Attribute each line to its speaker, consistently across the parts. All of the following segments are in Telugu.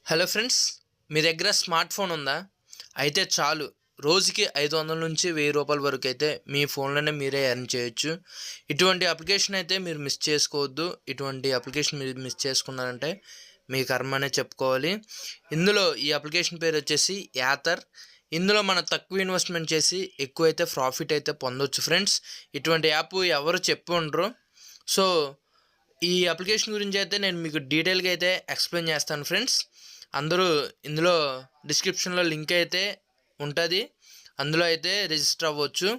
Speaker 1: హలో ఫ్రెండ్స్, మీ దగ్గర స్మార్ట్ ఫోన్ ఉందా? అయితే చాలు. రోజుకి 500 నుంచి 1000 రూపాయల వరకు అయితే మీ ఫోన్లోనే మీరే ఎర్న్ చేయొచ్చు. ఇటువంటి అప్లికేషన్ అయితే మీరు మిస్ చేసుకోవద్దు. ఇటువంటి అప్లికేషన్ మీరు మిస్ చేసుకున్నారంటే మీ కర్మ అనే చెప్పుకోవాలి. ఇందులో ఈ అప్లికేషన్ పేరు వచ్చేసి యాథర్. ఇందులో మనం తక్కువ ఇన్వెస్ట్మెంట్ చేసి ఎక్కువైతే ప్రాఫిట్ అయితే పొందొచ్చు ఫ్రెండ్స్. ఇటువంటి యాప్ ఎవరు చెప్పి ఉండరు. సో ఈ అప్లికేషన్ గురించి అయితే నేను మీకు డీటెయిల్గా అయితే ఎక్స్ప్లెయిన్ చేస్తాను ఫ్రెండ్స్. అందరూ ఇందులో డిస్క్రిప్షన్లో లింక్ అయితే ఉంటుంది. అందులో అయితే రిజిస్టర్ అవ్వచ్చు.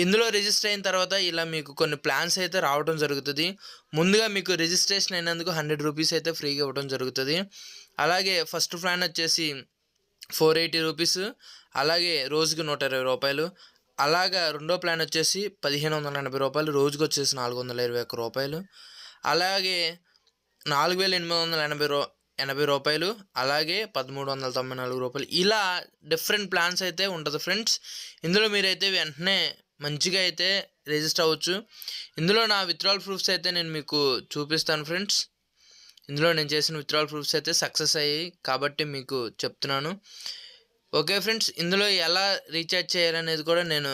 Speaker 1: ఇందులో రిజిస్టర్ అయిన తర్వాత ఇలా మీకు కొన్ని ప్లాన్స్ అయితే రావడం జరుగుతుంది. ముందుగా మీకు రిజిస్ట్రేషన్ అయినందుకు 100 రూపీస్ అయితే ఫ్రీగా ఇవ్వడం జరుగుతుంది. అలాగే ఫస్ట్ ప్లాన్ వచ్చేసి 480 రూపీస్, అలాగే రోజుకి 120 రూపాయలు. అలాగా రెండో ప్లాన్ వచ్చేసి 1580 రూపాయలు, రోజుకి వచ్చేసి 421 రూపాయలు. అలాగే 4880 రూపాయలు, అలాగే 1394 రూపాయలు. ఇలా డిఫరెంట్ ప్లాన్స్ అయితే ఉంటుంది ఫ్రెండ్స్. ఇందులో మీరైతే వెంటనే మంచిగా అయితే రిజిస్టర్ అవ్వచ్చు. ఇందులో నా విత్డ్రాల్ ప్రూఫ్స్ అయితే నేను మీకు చూపిస్తాను ఫ్రెండ్స్. ఇందులో నేను చేసిన విత్డ్రాల్ ప్రూఫ్స్ అయితే సక్సెస్ అయ్యాయి కాబట్టి మీకు చెప్తున్నాను. ఓకే ఫ్రెండ్స్, ఇందులో ఎలా రీఛార్జ్ చేయాలనేది కూడా నేను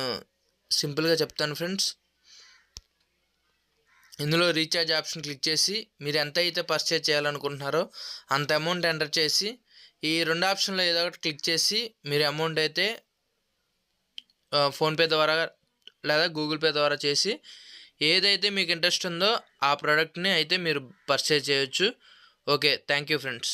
Speaker 1: సింపుల్గా చెప్తాను ఫ్రెండ్స్. ఇందులో రీఛార్జ్ ఆప్షన్ క్లిక్ చేసి మీరు ఎంత అయితే పర్చేజ్ చేయాలనుకుంటున్నారో అంత అమౌంట్ ఎంటర్ చేసి ఈ రెండు ఆప్షన్లో ఏదో ఒకటి క్లిక్ చేసి మీరు అమౌంట్ అయితే ఫోన్పే ద్వారా లేదా గూగుల్ పే ద్వారా చేసి ఏదైతే మీకు ఇంట్రెస్ట్ ఉందో ఆ ప్రోడక్ట్ని అయితే మీరు పర్చేజ్ చేయొచ్చు. Okay, thank you friends.